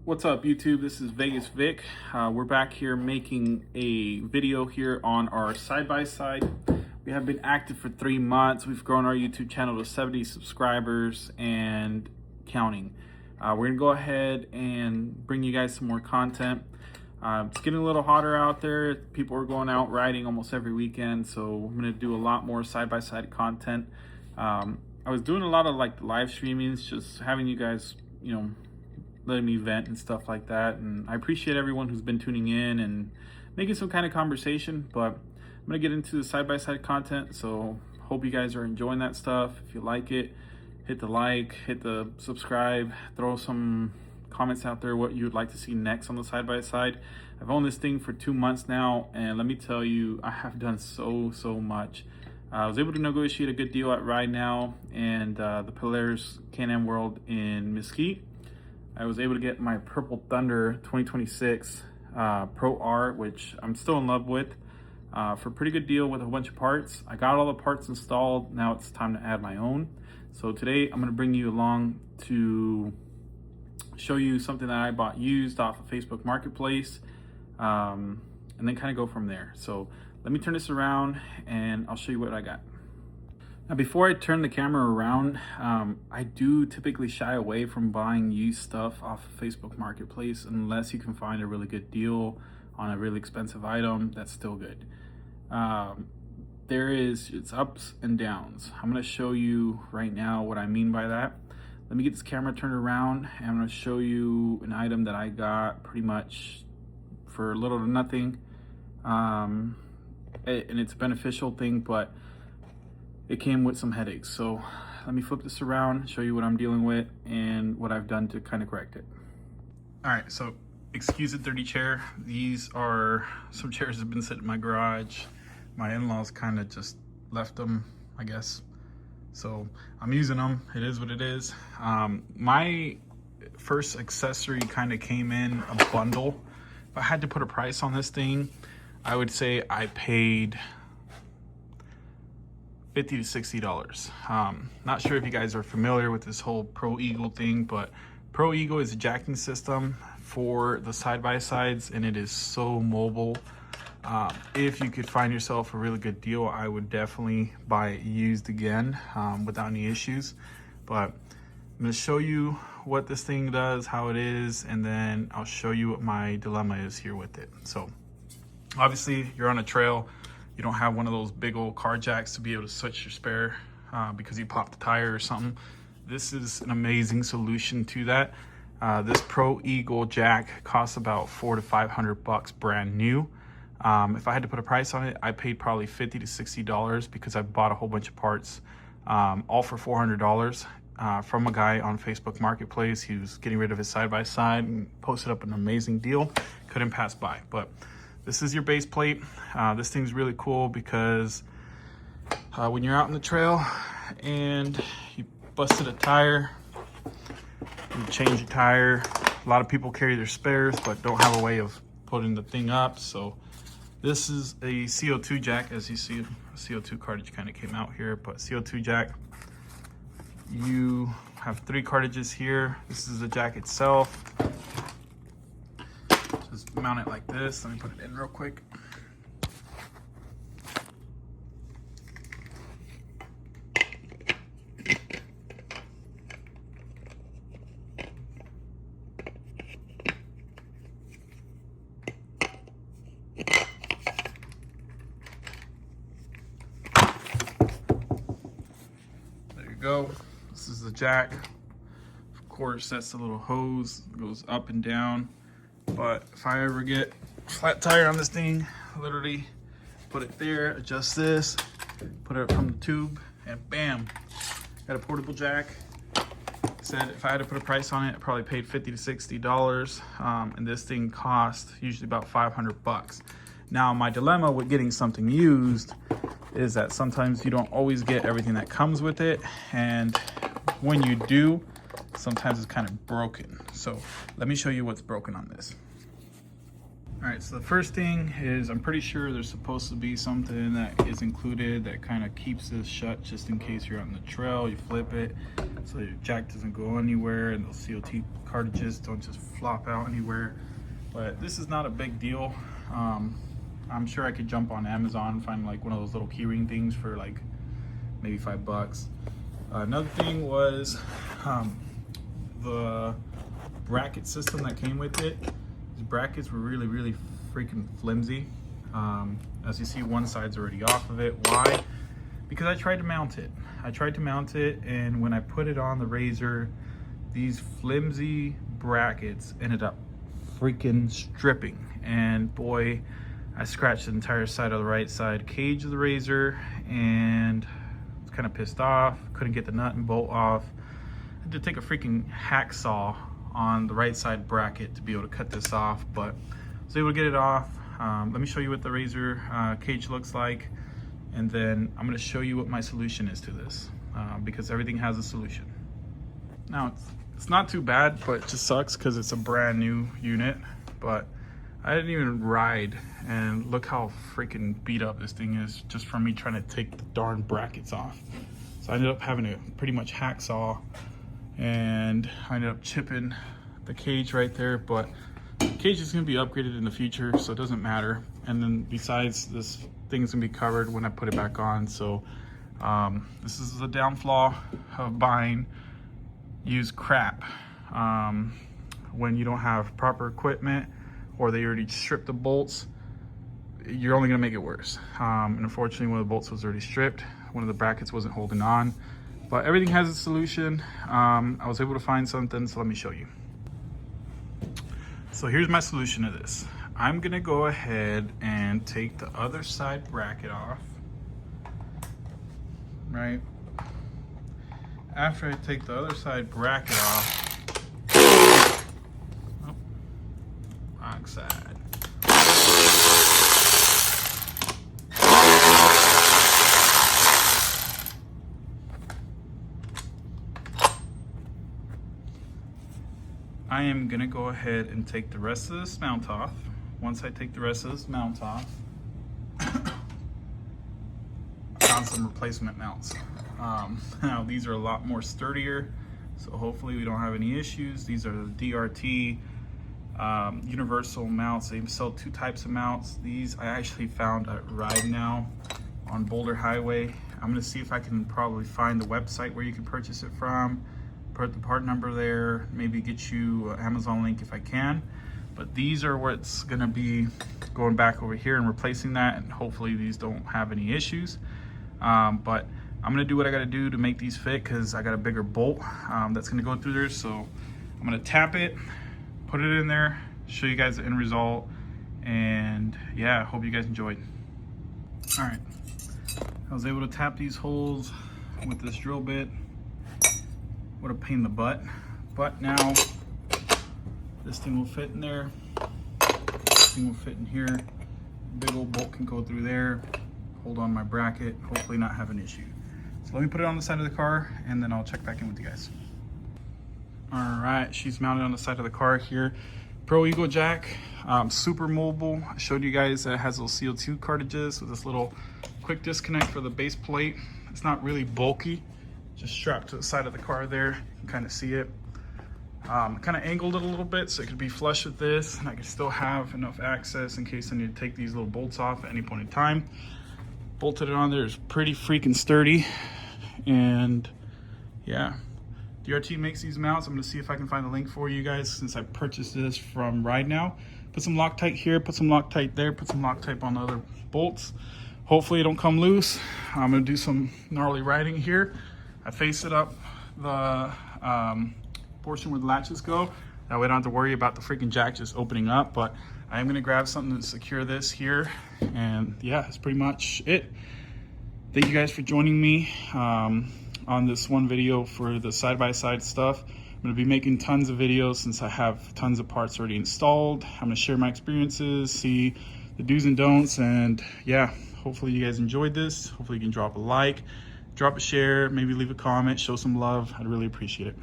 What's up YouTube? This is Vegas Vic. We're back here making a video here on our side-by-side. We have been active for 3 months. We've grown our YouTube channel to 70 subscribers and counting. We're gonna go ahead and bring you guys some more content. It's getting a little hotter out there. People are going out riding almost every weekend, so we're gonna do a lot more side-by-side content. I was doing a lot of like live streamings, just having you guys, letting me vent and stuff like that. And I appreciate everyone who's been tuning in and making some kind of conversation, but I'm gonna get into the side-by-side content. So hope you guys are enjoying that stuff. If you like it, hit the like, hit the subscribe, throw some comments out there what you would like to see next on the side-by-side. I've owned this thing for 2 months now, and let me tell you, I have done so much. I was able to negotiate a good deal at Ride Now and the Polaris Can-Am World in Mesquite. I was able to get my Purple Thunder 2026 Pro R, which I'm still in love with, for a pretty good deal with a bunch of parts. I got all the parts installed. Now it's time to add my own. So today I'm going to bring you along to show you something that I bought used off of Facebook Marketplace, and then kind of go from there. So let me turn this around and I'll show you what I got. Now, before I turn the camera around, I do typically shy away from buying used stuff off of Facebook Marketplace unless you can find a really good deal on a really expensive item that's still good. It's ups and downs. I'm gonna show you right now what I mean by that. Let me get this camera turned around and I'm gonna show you an item that I got pretty much for little to nothing. And it's a beneficial thing, but it came with some headaches. So let me flip this around, show you what I'm dealing with and what I've done to kind of correct it. All right, so excuse the dirty chair. These are some chairs that have been sitting in my garage. My in-laws kind of just left them, I guess. So I'm using them. It is what it is. My first accessory kind of came in a bundle. If I had to put a price on this thing, I would say I paid $50 to $60. Not sure if you guys are familiar with this whole Pro Eagle thing, but Pro Eagle is a jacking system for the side-by-sides, and it is so mobile. If you could find yourself a really good deal, I would definitely buy it used again without any issues. But I'm going to show you what this thing does, how it is, and then I'll show you what my dilemma is here with it. So obviously you're on a trail. You don't have one of those big old car jacks to be able to switch your spare because you popped a tire or something. This is an amazing solution to that. This Pro Eagle jack costs about $400 to $500 brand new. If I had to put a price on it, I paid probably $50 to $60 because I bought a whole bunch of parts, all for $400 from a guy on Facebook Marketplace. He was getting rid of his side-by-side and posted up an amazing deal. Couldn't pass by. But this is your base plate. This thing's really cool because when you're out in the trail and you busted a tire, you change your tire. A lot of people carry their spares but don't have a way of putting the thing up. So this is a CO2 jack. As you see, a CO2 cartridge kind of came out here, but CO2 jack. You have 3 cartridges here. This is the jack itself. Just mount it like this. Let me put it in real quick. There you go. This is the jack. Of course, that's the little hose. It goes up and down. But if I ever get a flat tire on this thing, literally put it there, adjust this, put it from the tube, and bam, got a portable jack. Said if I had to put a price on it, I probably paid $50 to $60, and this thing cost usually about $500. Now, my dilemma with getting something used is that sometimes you don't always get everything that comes with it, and when you do, sometimes it's kind of broken. So let me show you what's broken on this. All right, so the first thing is I'm pretty sure there's supposed to be something that is included that kind of keeps this shut just in case you're on the trail, you flip it so your jack doesn't go anywhere and those COT cartridges don't just flop out anywhere. But this is not a big deal. I'm sure I could jump on Amazon and find like one of those little keyring things for like maybe $5. Another thing was the bracket system that came with it. These brackets were really freaking flimsy. As you see, one side's already off of it. Why? Because I tried to mount it. And when I put it on the RZR, these flimsy brackets ended up freaking stripping. And boy, I scratched the entire side of the right side cage of the RZR and was kind of pissed off. Couldn't get the nut and bolt off. I had to take a freaking hacksaw on the right side bracket to be able to cut this off, but I was able to get it off. Let me show you what the RZR cage looks like, and then I'm going to show you what my solution is to this, because everything has a solution. Now it's not too bad, but it just sucks because it's a brand new unit. But I didn't even ride, and look how freaking beat up this thing is just from me trying to take the darn brackets off. So I ended up having to pretty much hacksaw, and I ended up chipping the cage right there. But the cage is going to be upgraded in the future, so it doesn't matter. And then besides, this thing's going to be covered when I put it back on. So this is the downfall of buying used crap when you don't have proper equipment, or they already stripped the bolts. You're only going to make it worse. And unfortunately, one of the bolts was already stripped. One of the brackets wasn't holding on. But everything has a solution. I was able to find something, so let me show you. So here's my solution to this. I'm gonna go ahead and take the other side bracket off, right? After I take the other side bracket off, oh, wrong side. I am gonna go ahead and take the rest of this mount off. Once I take the rest of this mount off, I found some replacement mounts. Now these are a lot more sturdier, so hopefully we don't have any issues. These are the DRT universal mounts. They sell two types of mounts. These I actually found at Ride Now on Boulder Highway. I'm gonna see if I can probably find the website where you can purchase it from. Put the part number there, maybe get you an Amazon link if I can. But these are what's gonna be going back over here and replacing that, and hopefully these don't have any issues. But I'm gonna do what I gotta do to make these fit, because I got a bigger bolt that's gonna go through there. So I'm gonna tap it, put it in there, show you guys the end result, and yeah, hope you guys enjoyed. All right, I was able to tap these holes with this drill bit. What a pain in the butt. But now this thing will fit in there. This thing will fit in here. Big old bolt can go through there. Hold on my bracket. Hopefully not have an issue. So let me put it on the side of the car, and then I'll check back in with you guys. All right, she's mounted on the side of the car here. Pro Eagle jack, super mobile. I showed you guys that it has those CO2 cartridges with this little quick disconnect for the base plate. It's not really bulky. Just strapped to the side of the car there. You can kind of see it. Kind of angled it a little bit so it could be flush with this, and I could still have enough access in case I need to take these little bolts off at any point in time. Bolted it on there is pretty freaking sturdy. And yeah, DRT makes these mounts. I'm gonna see if I can find the link for you guys since I purchased this from Ride Now. Put some Loctite here, put some Loctite there, put some Loctite on the other bolts. Hopefully it don't come loose. I'm gonna do some gnarly riding here. I face it up the portion where the latches go. That way I don't have to worry about the freaking jack just opening up. But I am gonna grab something to secure this here. And yeah, that's pretty much it. Thank you guys for joining me on this one video for the side-by-side stuff. I'm gonna be making tons of videos since I have tons of parts already installed. I'm gonna share my experiences, see the do's and don'ts, and yeah, hopefully you guys enjoyed this. Hopefully you can drop a like, drop a share, maybe leave a comment, show some love. I'd really appreciate it.